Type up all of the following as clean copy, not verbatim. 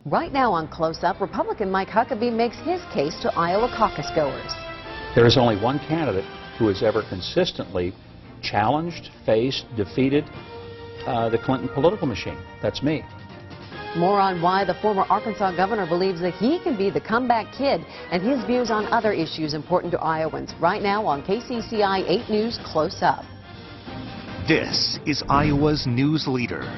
Right now on Close Up, Republican Mike Huckabee makes his case to Iowa caucus goers. There is only one candidate who has ever consistently challenged, faced, defeated the Clinton political machine. That's me. More on why the former Arkansas governor believes that he can be the comeback kid and his views on other issues important to Iowans. Right now on KCCI 8 News Close Up. This is Iowa's news leader.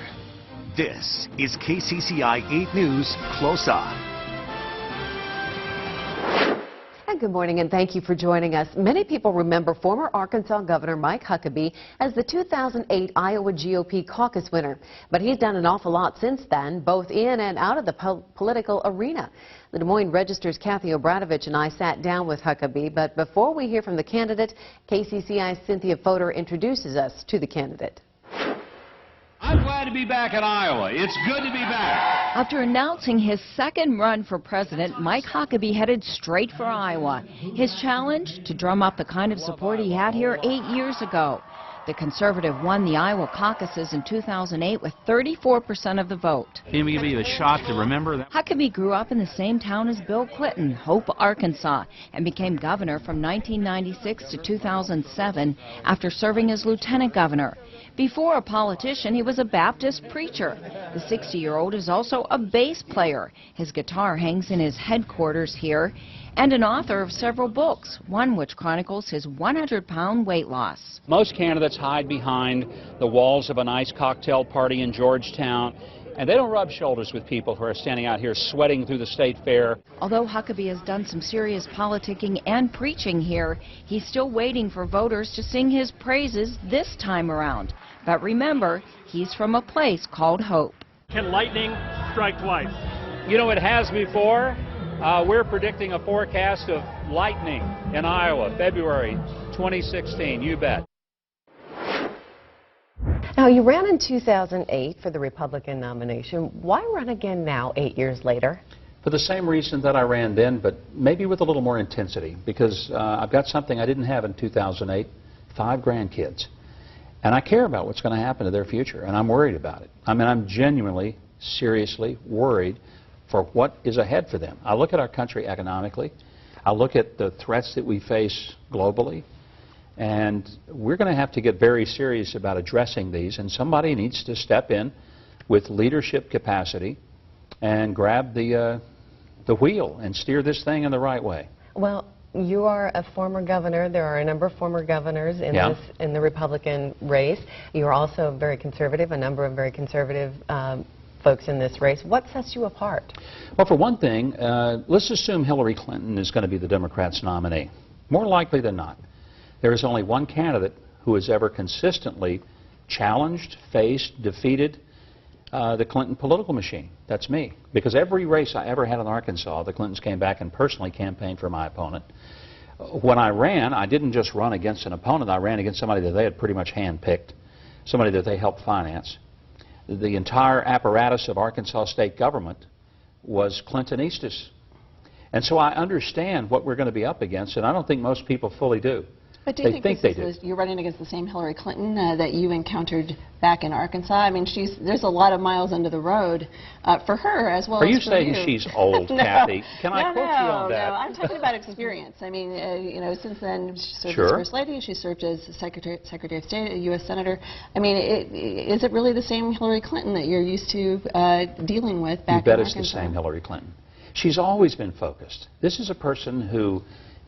This is KCCI 8 News Close Up. And good morning and thank you for joining us. Many people remember former Arkansas Governor Mike Huckabee as the 2008 Iowa GOP caucus winner. But he's done an awful lot since then, both in and out of the political arena. The Des Moines Register's Kathy Obradovich and I sat down with Huckabee, but before we hear from the candidate, KCCI's Cynthia Fodor introduces us to the candidate. I'm glad to be back in Iowa. It's good to be back. After announcing his second run for president, Mike Huckabee headed straight for Iowa. His challenge? To drum up the kind of support he had here 8 years ago. The conservative won the Iowa caucuses in 2008 with 34% of the vote. Can we give you a shot to remember that? Huckabee grew up in the same town as Bill Clinton, Hope, Arkansas, and became governor from 1996 to 2007 after serving as lieutenant governor. Before a politician, he was a Baptist preacher. The 60-year-old is also a bass player. His guitar hangs in his headquarters here, and an author of several books, one which chronicles his 100-pound weight loss. Most candidates hide behind the walls of a nice cocktail party in Georgetown, and they don't rub shoulders with people who are standing out here sweating through the state fair. Although Huckabee has done some serious politicking and preaching here, he's still waiting for voters to sing his praises this time around. But remember, he's from a place called Hope. Can lightning strike twice? You know, it has before. We're predicting a forecast of lightning in Iowa, February 2016. You bet. Now, you ran in 2008 for the Republican nomination. Why run again now, 8 years later? For the same reason that I ran then, but maybe with a little more intensity, because I've got something I didn't have in 2008, 5 grandkids. And I care about what's going to happen to their future, and I'm worried about it. I mean, I'm genuinely, seriously worried for what is ahead for them. I look at our country economically. I look at the threats that we face globally. And we're going to have to get very serious about addressing these, and somebody needs to step in with leadership capacity and grab the wheel and steer this thing in the right way. Well, you are a former governor. There are a number of former governors in the Republican race. You are also very conservative, a number of very conservative folks in this race. What sets you apart? Well, for one thing, let's assume Hillary Clinton is going to be the Democrats' nominee. More likely than not. There is only one candidate who has ever consistently challenged, faced, defeated the Clinton political machine. That's me. Because every race I ever had in Arkansas, the Clintons came back and personally campaigned for my opponent. When I ran, I didn't just run against an opponent. I ran against somebody that they had pretty much handpicked, somebody that they helped finance. The entire apparatus of Arkansas state government was Clintonistas. And so I understand what we're going to be up against, and I don't think most people fully do. But do you think you're running against the same Hillary Clinton that you encountered back in Arkansas? I mean, there's a lot of miles under the road for her as well as for you. Are you saying she's old, no, Kathy? Can I quote you on that? No, I'm talking about experience. I mean, you know, since then she served as First Lady, she served as Secretary of State, a U.S. Senator. I mean, is it really the same Hillary Clinton that you're used to dealing with back in Arkansas? You bet it's the same Hillary Clinton. She's always been focused. This is a person who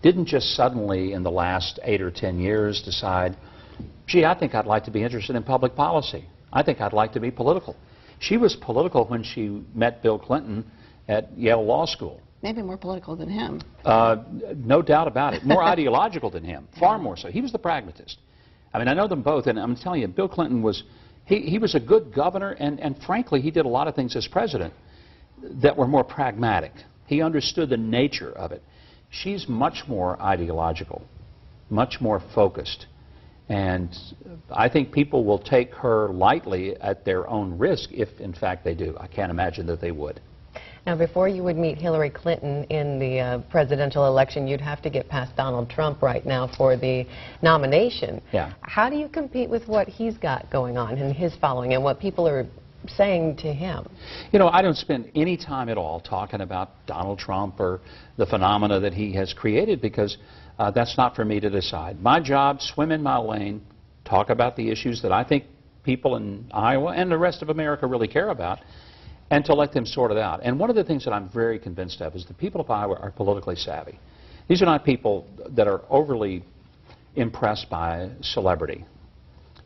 didn't just suddenly in the last 8 or 10 years decide, gee, I think I'd like to be interested in public policy. I think I'd like to be political. She was political when she met Bill Clinton at Yale Law School. Maybe more political than him. No doubt about it. More ideological than him, far more so. He was the pragmatist. I mean, I know them both, and I'm telling you, Bill Clinton was, he was a good governor, and frankly, he did a lot of things as president that were more pragmatic. He understood the nature of it. She's much more ideological, much more focused, and I think people will take her lightly at their own risk if, in fact, they do. I can't imagine that they would. Now, before you would meet Hillary Clinton in the presidential election, you'd have to get past Donald Trump right now for the nomination. Yeah. How do you compete with what he's got going on and his following and what people are saying to him? You know, I don't spend any time at all talking about Donald Trump or the phenomena that he has created because that's not for me to decide. My job, swim in my lane, talk about the issues that I think people in Iowa and the rest of America really care about, and to let them sort it out. And one of the things that I'm very convinced of is the people of Iowa are politically savvy. These are not people that are overly impressed by celebrity.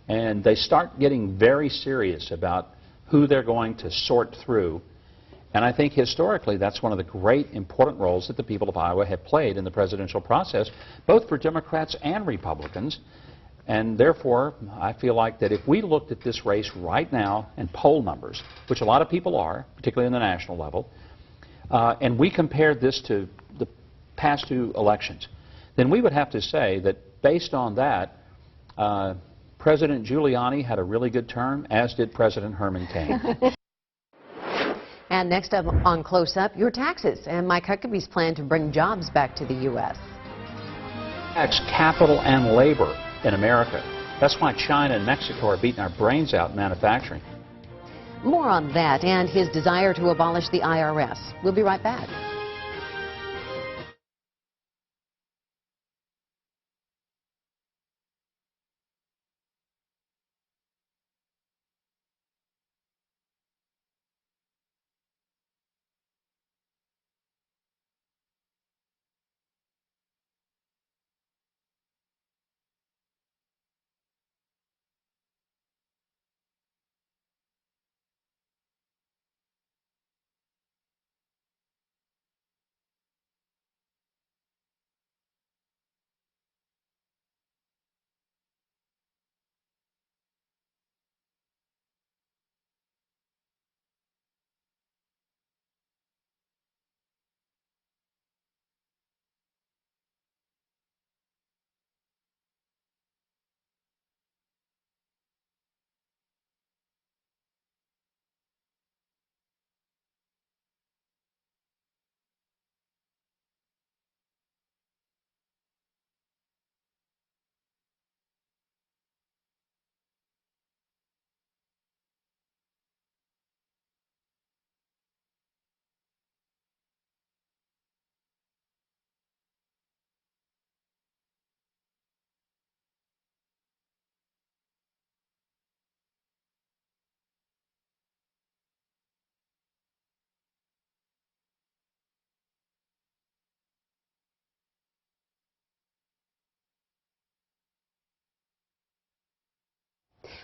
And they start getting very serious about who they're going to sort through. And I think historically that's one of the great important roles that the people of Iowa have played in the presidential process, both for Democrats and Republicans. And therefore, I feel like that if we looked at this race right now and poll numbers, which a lot of people are, particularly in the national level, and we compared this to the past two elections, then we would have to say that based on that, President Giuliani had a really good term, as did President Herman Cain. And next up on Close Up, your taxes and Mike Huckabee's plan to bring jobs back to the U.S. Tax capital and labor in America. That's why China and Mexico are beating our brains out in manufacturing. More on that and his desire to abolish the IRS. We'll be right back.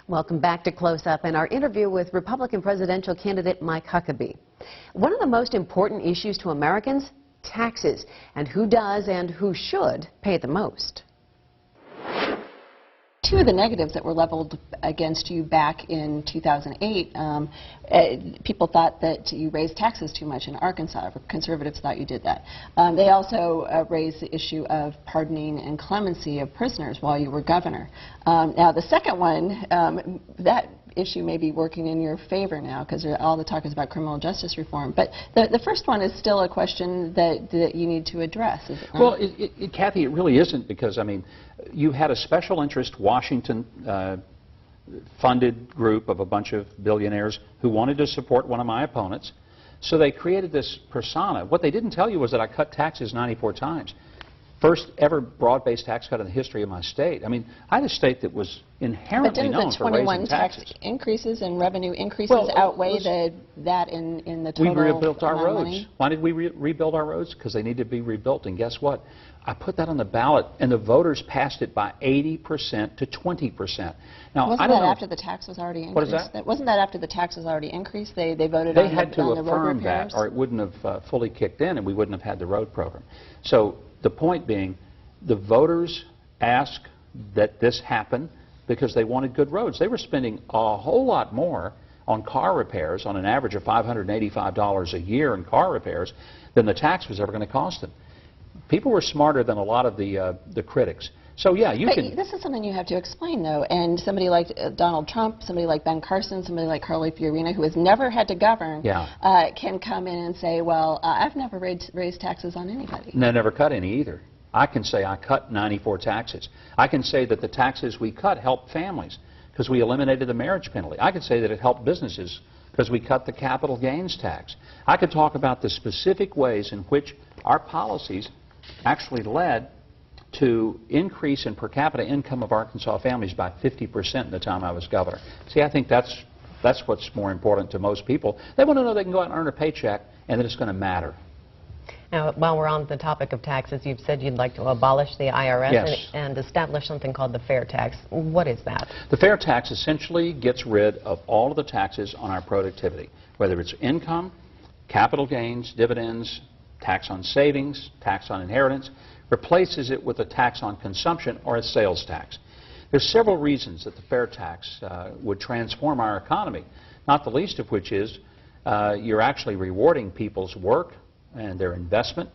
Welcome back to Close Up and our interview with Republican presidential candidate Mike Huckabee. One of the most important issues to Americans, taxes, and who does and who should pay the most. Two of the negatives that were leveled against you back in 2008, people thought that you raised taxes too much in Arkansas. Conservatives thought you did that. They also raised the issue of pardoning and clemency of prisoners while you were governor. Now, the second one, that issue may be working in your favor now because all the talk is about criminal justice reform. But the first one is still a question that you need to address, is it not? Well, Kathy, it really isn't because, I mean, you had a special interest Washington funded group of a bunch of billionaires who wanted to support one of my opponents. So they created this persona. What they didn't tell you was that I cut taxes 94 times. First ever broad-based tax cut in the history of my state. I mean, I had a state that was inherently known for raising taxes. But didn't the 21 tax increases and revenue increases outweigh that in the total We rebuilt our roads. Money? Why did we rebuild our roads? Because they need to be rebuilt. And guess what? I put that on the ballot, and the voters passed it by 80% to 20%. Now, wasn't I don't that know, after the tax was already increased? What is that? Wasn't that after the tax was already increased? They voted They on had to on the road affirm repairs? that, or it wouldn't have fully kicked in, and we wouldn't have had the road program. So the point being, the voters asked that this happen because they wanted good roads. They were spending a whole lot more on car repairs, on an average of $585 a year in car repairs, than the tax was ever going to cost them. People were smarter than a lot of the critics. So yeah, you can. This is something you have to explain, though. And somebody like Donald Trump, somebody like Ben Carson, somebody like Carly Fiorina, who has never had to govern, can come in and say, "Well, I've never raised taxes on anybody." And I never cut any either. I can say I cut 94 taxes. I can say that the taxes we cut helped families because we eliminated the marriage penalty. I can say that it helped businesses because we cut the capital gains tax. I could talk about the specific ways in which our policies actually led to increase in per capita income of Arkansas families by 50% in the time I was governor. See, I think that's what's more important to most people. They want to know they can go out and earn a paycheck and that it's going to matter. Now, while we're on the topic of taxes, you've said you'd like to abolish the IRS Yes. and establish something called the fair tax. What is that? The fair tax essentially gets rid of all of the taxes on our productivity, whether it's income, capital gains, dividends, tax on savings, tax on inheritance, replaces it with a tax on consumption or a sales tax. There's several reasons that the fair tax would transform our economy, not the least of which is you're actually rewarding people's work and their investment.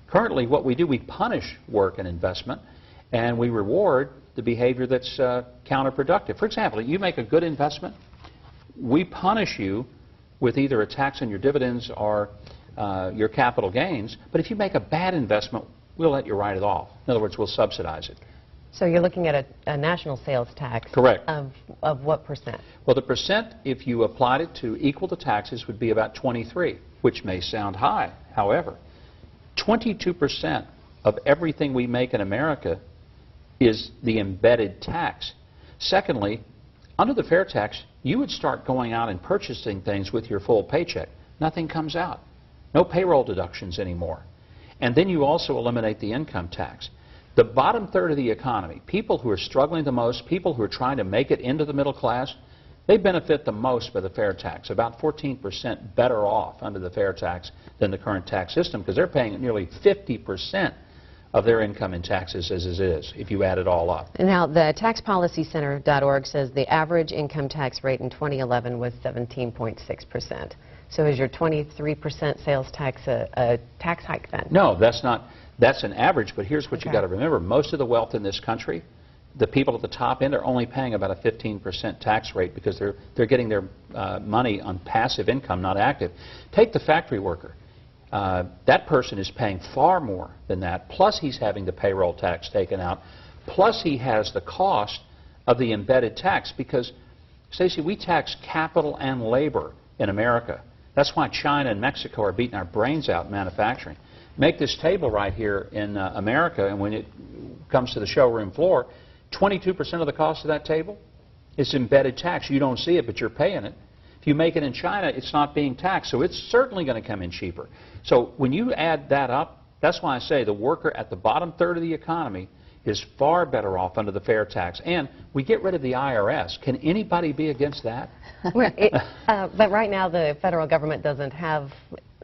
Currently, what we do, we punish work and investment, and we reward the behavior that's counterproductive. For example, you make a good investment, we punish you with either a tax on your dividends or your capital gains, but if you make a bad investment, we'll let you write it off. In other words, we'll subsidize it. So you're looking at a national sales tax. Correct. Of what percent? Well, the percent, if you applied it to equal the taxes, would be about 23, which may sound high. However, 22% of everything we make in America is the embedded tax. Secondly, under the fair tax, you would start going out and purchasing things with your full paycheck. Nothing comes out. No payroll deductions anymore. And then you also eliminate the income tax. The bottom third of the economy, people who are struggling the most, people who are trying to make it into the middle class, they benefit the most by the fair tax, about 14% better off under the fair tax than the current tax system, because they're paying nearly 50% of their income in taxes as it is, if you add it all up. Now, the taxpolicycenter.org says the average income tax rate in 2011 was 17.6%. So is your 23% sales tax a tax hike then? No, that's not. That's an average, but here's what you Okay. got to remember. Most of the wealth in this country, the people at the top end are only paying about a 15% tax rate because they're getting their money on passive income, not active. Take the factory worker. That person is paying far more than that, plus he's having the payroll tax taken out, plus he has the cost of the embedded tax because, Stacey, we tax capital and labor in America. That's why China and Mexico are beating our brains out in manufacturing. Make this table right here in America, and when it comes to the showroom floor, 22% of the cost of that table is embedded tax. You don't see it, but you're paying it. If you make it in China, it's not being taxed, so it's certainly going to come in cheaper. So when you add that up, that's why I say the worker at the bottom third of the economy is far better off under the fair tax. And we get rid of the IRS. Can anybody be against that? Well, but right now the federal government doesn't have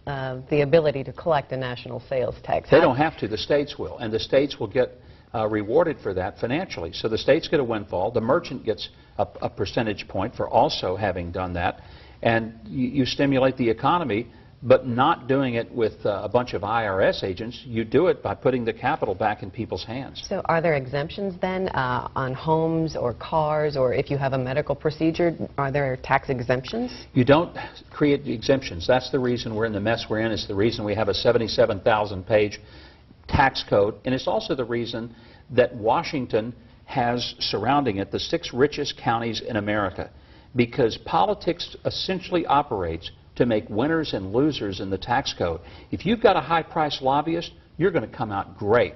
the ability to collect a national sales tax. They don't have to. The states will. And the states will get rewarded for that financially. So the states get a windfall. The merchant gets a percentage point for also having done that. And you stimulate the economy, but not doing it with a bunch of IRS agents. You do it by putting the capital back in people's hands. So are there exemptions then on homes or cars, or if you have a medical procedure, are there tax exemptions? You don't create exemptions. That's the reason we're in the mess we're in. It's the reason we have a 77,000-page tax code. And it's also the reason that Washington has surrounding it the 6 richest counties in America, because politics essentially operates to make winners and losers in the tax code. If you've got a high-priced lobbyist, you're going to come out great.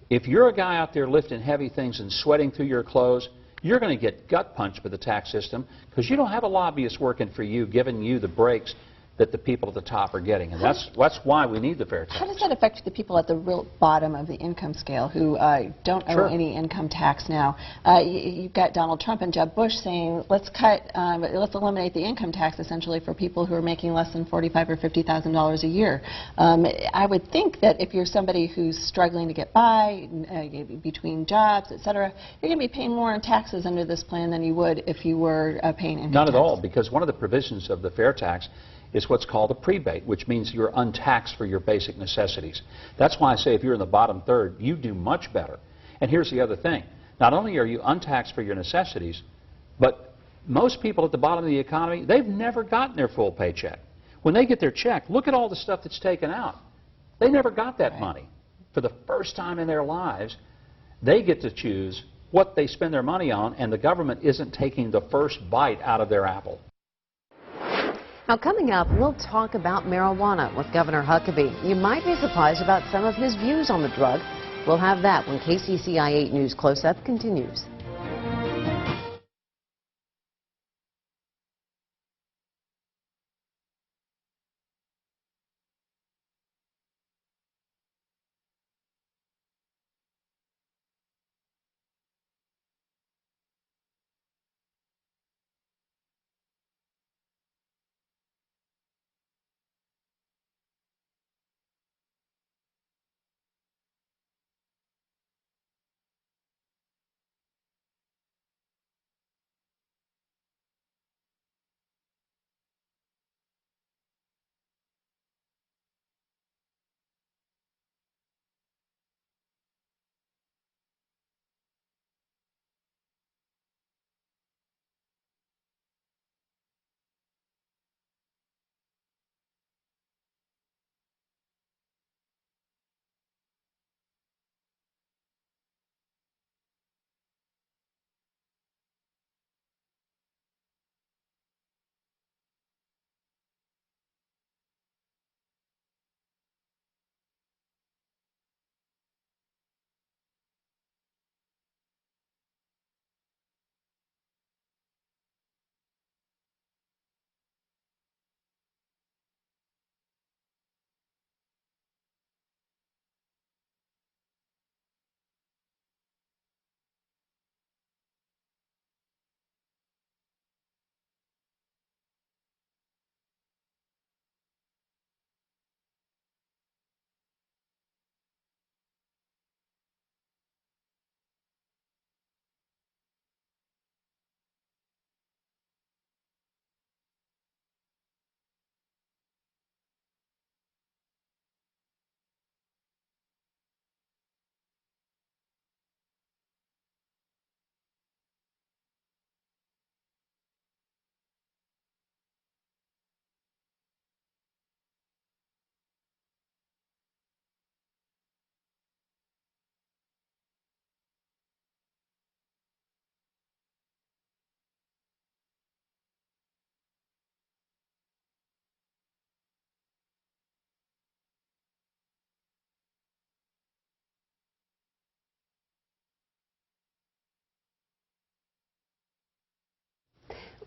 If you're a guy out there lifting heavy things and sweating through your clothes, you're going to get gut punched by the tax system because you don't have a lobbyist working for you, giving you the breaks that the people at the top are getting. And that's why we need the fair tax. How does that affect the people at the real bottom of the income scale who don't owe any income tax now? You've got Donald Trump and Jeb Bush saying, let's eliminate the income tax essentially for people who are making less than $45,000 or $50,000 a year. I would think that if you're somebody who's struggling to get by, between jobs, et cetera, you're going to be paying more in taxes under this plan than you would if you were paying income tax. Not at all, because one of the provisions of the fair tax is what's called a prebate, which means you're untaxed for your basic necessities. That's why I say if you're in the bottom third, you do much better. And here's the other thing. Not only are you untaxed for your necessities, but most people at the bottom of the economy, they've never gotten their full paycheck. When they get their check, look at all the stuff that's taken out. They never got that money. For the first time in their lives, they get to choose what they spend their money on, and the government isn't taking the first bite out of their apple. Now, coming up, we'll talk about marijuana with Governor Huckabee. You might be surprised about some of his views on the drug. We'll have that when KCCI 8 News Close-Up continues.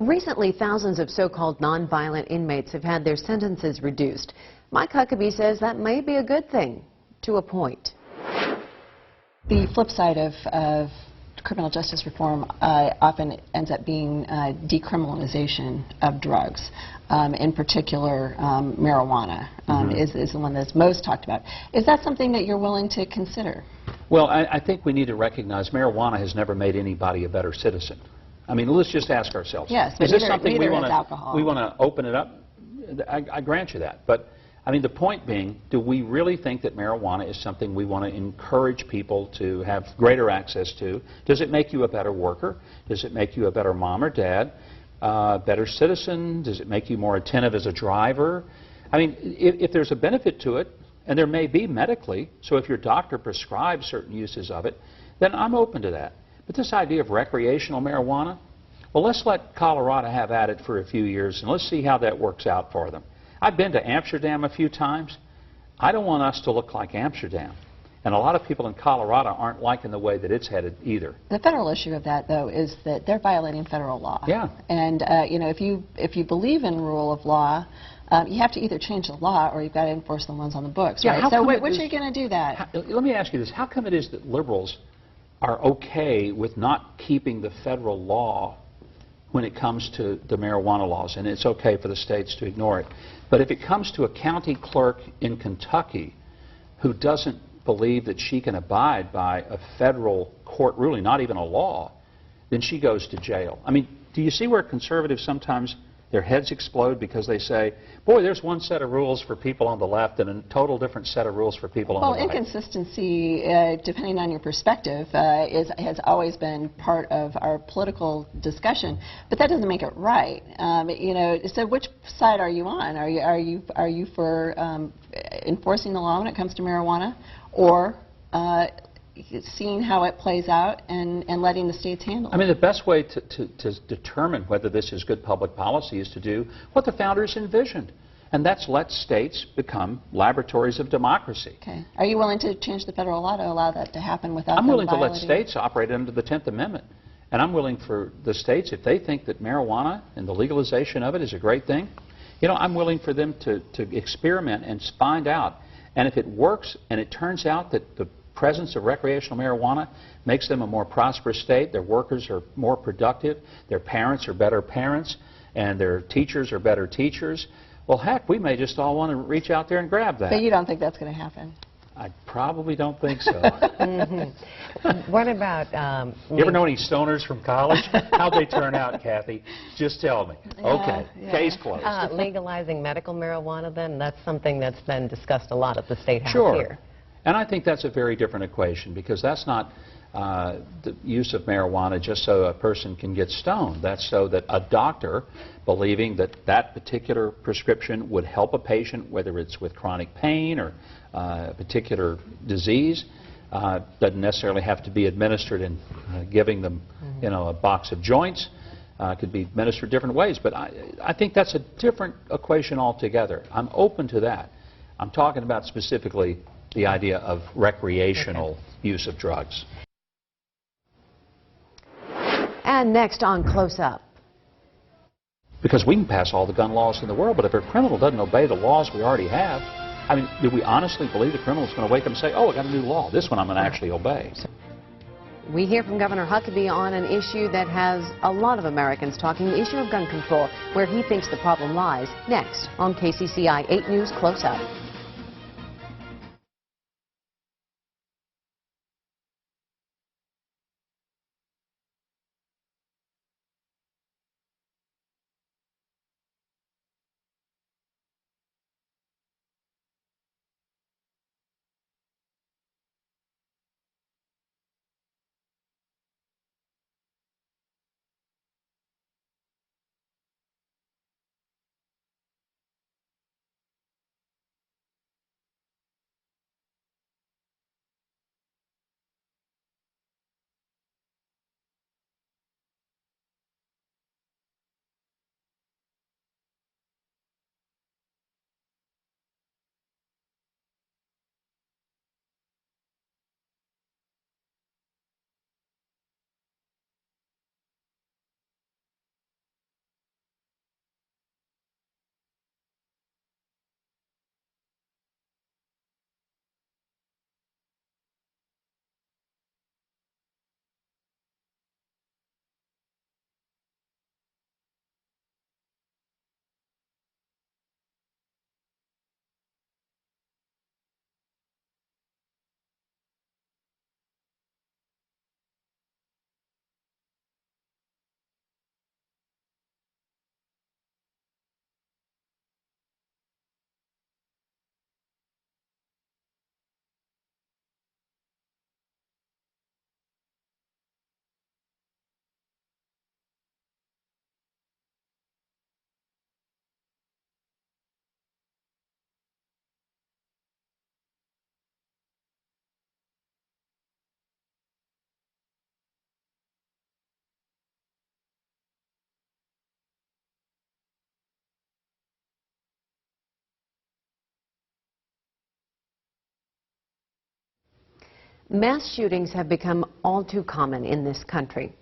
Recently, thousands of so-called nonviolent inmates have had their sentences reduced. Mike Huckabee says that may be a good thing, to a point. The flip side of criminal justice reform often ends up being decriminalization of drugs. In particular, marijuana is the one that's most talked about. Is that something that you're willing to consider? Well, I think we need to recognize marijuana has never made anybody a better citizen. I mean, let's just ask ourselves. Yes, but is this something we want to open it up? I grant you that. But, I mean, the point being, do we really think that marijuana is something we want to encourage people to have greater access to? Does it make you a better worker? Does it make you a better mom or dad? Better citizen? Does it make you more attentive as a driver? I mean, if there's a benefit to it, and there may be medically, so if your doctor prescribes certain uses of it, then I'm open to that. But this idea of recreational marijuana, well, let's let Colorado have at it for a few years, and let's see how that works out for them. I've been to Amsterdam a few times. I don't want us to look like Amsterdam. And a lot of people in Colorado aren't liking the way that it's headed either. The federal issue of that, though, is that they're violating federal law. Yeah. And, you know, if you believe in rule of law, you have to either change the law or you've got to enforce the ones on the books, yeah, right? So which are you going to do that? Let me ask you this. How come it is that liberals are okay with not keeping the federal law when it comes to the marijuana laws, and it's okay for the states to ignore it? But if it comes to a county clerk in Kentucky who doesn't believe that she can abide by a federal court ruling, not even a law, then she goes to jail. I mean, do you see where conservatives sometimes their heads explode because they say, boy, there's one set of rules for people on the left and a total different set of rules for people on the right. Well, inconsistency, depending on your perspective, has always been part of our political discussion, but that doesn't make it right. You know, so which side are you on? Are you for enforcing the law when it comes to marijuana, or seeing how it plays out and letting the states handle it. I mean, the best way to determine whether this is good public policy is to do what the founders envisioned, and that's let states become laboratories of democracy. Okay. Are you willing to change the federal law to allow that to happen without I'm them willing to let violating- states operate under the 10th Amendment, and I'm willing for the states, if they think that marijuana and the legalization of it is a great thing, you know, I'm willing for them to experiment and find out. And if it works and it turns out that the presence of recreational marijuana makes them a more prosperous state, their workers are more productive, their parents are better parents, and their teachers are better teachers, well, heck, we may just all want to reach out there and grab that. But you don't think that's going to happen? I probably don't think so. What about... You ever know any stoners from college? How'd they turn out, Kathy? Just tell me. Okay, Yeah. case closed. legalizing medical marijuana, then? That's something that's been discussed a lot at the State House Sure. here. And I think that's a very different equation, because that's not the use of marijuana just so a person can get stoned. That's so that a doctor, believing that that particular prescription would help a patient, whether it's with chronic pain or a particular disease, doesn't necessarily have to be administered in giving them, you know, a box of joints. Could be administered different ways, but I think that's a different equation altogether. I'm open to that. I'm talking about specifically the idea of recreational use of drugs. And next on Close Up. Because we can pass all the gun laws in the world, but if a criminal doesn't obey the laws we already have, I mean, do we honestly believe the criminal is going to wake up and say, oh, I got a new law, this one I'm going to actually obey? We hear from Governor Huckabee on an issue that has a lot of Americans talking, the issue of gun control, where he thinks the problem lies. Next on KCCI 8 News Close Up. Mass shootings have become all too common in this country.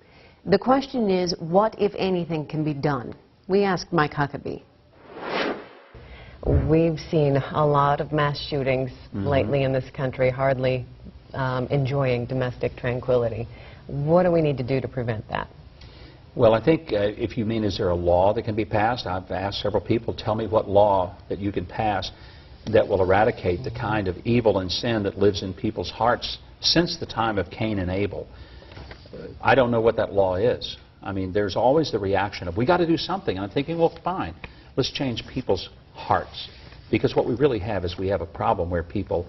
The question is, what, if anything, can be done? We asked Mike Huckabee. We've seen a lot of mass shootings lately in this country, hardly enjoying domestic tranquility. What do we need to do to prevent that? Well, I think if you mean is there a law that can be passed, I've asked several people, tell me what law that you can pass that will eradicate the kind of evil and sin that lives in people's hearts since the time of Cain and Abel. I don't know what that law is. I mean, there's always the reaction of, we got to do something. And I'm thinking, well, fine, let's change people's hearts. Because what we really have is we have a problem where people,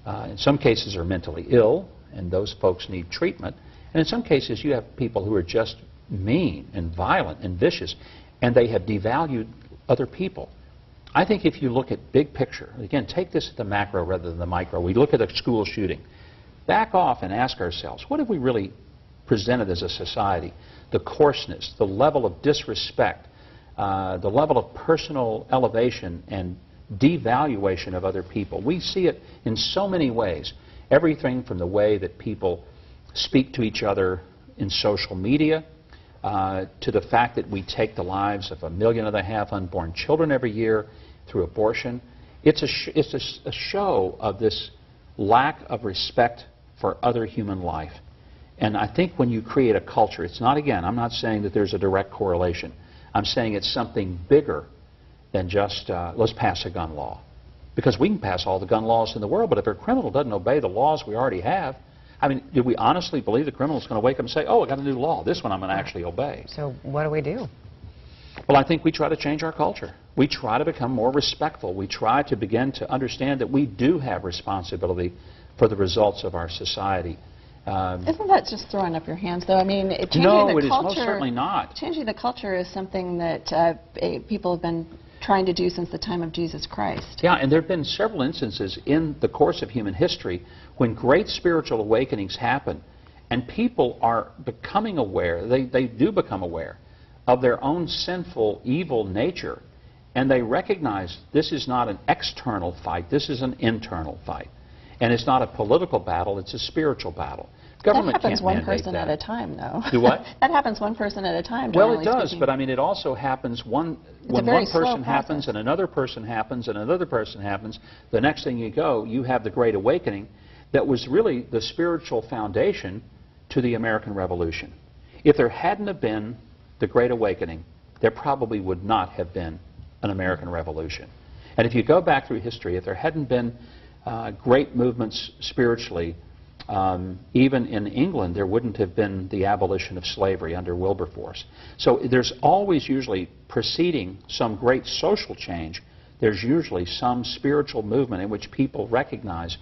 in some cases, are mentally ill, and those folks need treatment. And in some cases, you have people who are just mean and violent and vicious, and they have devalued other people. I think if you look at big picture, again, take this at the macro rather than the micro. We look at a school shooting. back off and ask ourselves, what have we really presented as a society? The coarseness, the level of disrespect, the level of personal elevation and devaluation of other people. We see it in so many ways. Everything from the way that people speak to each other in social media, to the fact that we take the lives of 1.5 million unborn children every year through abortion. It's a show of this lack of respect for other human life. And I think when you create a culture, it's not, again, I'm not saying that there's a direct correlation. I'm saying it's something bigger than just let's pass a gun law. Because we can pass all the gun laws in the world, but if a criminal doesn't obey the laws we already have, I mean, do we honestly believe the criminal is going to wake up and say, oh, I got a new law, this one I'm going to actually obey? So what do we do? Well, I think we try to change our culture. We try to become more respectful. We try to begin to understand that we do have responsibility for the results of our society. Isn't that just throwing up your hands, though? I mean, changing no, the it culture, is most certainly not. Changing the culture is something that people have been trying to do since the time of Jesus Christ. Yeah, and there have been several instances in the course of human history when great spiritual awakenings happen, and people are becoming aware, they do become aware of their own sinful, evil nature, and they recognize this is not an external fight, this is an internal fight. And it's not a political battle, it's a spiritual battle. Government that happens can't one mandate person that. at a time, though. Do what? That happens one person at a time. Well, it generally does, speaking. but I mean, it also happens when one person happens and another person happens and another person happens. The next thing you go, you have the Great Awakening that was really the spiritual foundation to the American Revolution. If there hadn't have been the Great Awakening, there probably would not have been an American Revolution. And if you go back through history, if there hadn't been great movements spiritually, even in England, there wouldn't have been the abolition of slavery under Wilberforce. So there's always usually preceding some great social change, there's usually some spiritual movement in which people recognize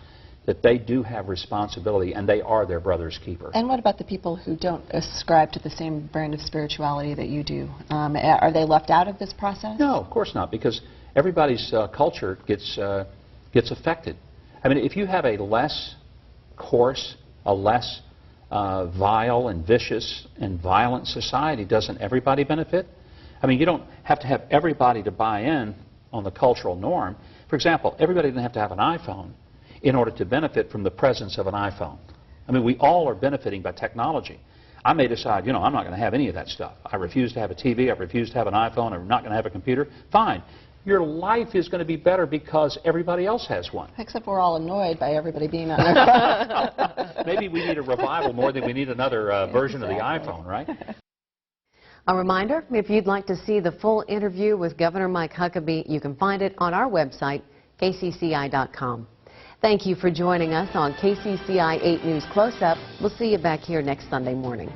that they do have responsibility and they are their brother's keeper. And what about the people who don't ascribe to the same brand of spirituality that you do? Are they left out of this process? No, of course not, because everybody's culture gets affected. I mean, if you have a less coarse, a less vile and vicious and violent society, doesn't everybody benefit? I mean, you don't have to have everybody to buy in on the cultural norm. For example, everybody doesn't have to have an iPhone in order to benefit from the presence of an iPhone. I mean, we all are benefiting by technology. I may decide, you know, I'm not going to have any of that stuff. I refuse to have a TV, I refuse to have an iPhone, I'm not going to have a computer. Fine. Your life is going to be better because everybody else has one. Except we're all annoyed by everybody being on their phone. Maybe we need a revival more than we need another version of the iPhone, right? A reminder, if you'd like to see the full interview with Governor Mike Huckabee, you can find it on our website, kcci.com. Thank you for joining us on KCCI 8 News Close-Up. We'll see you back here next Sunday morning.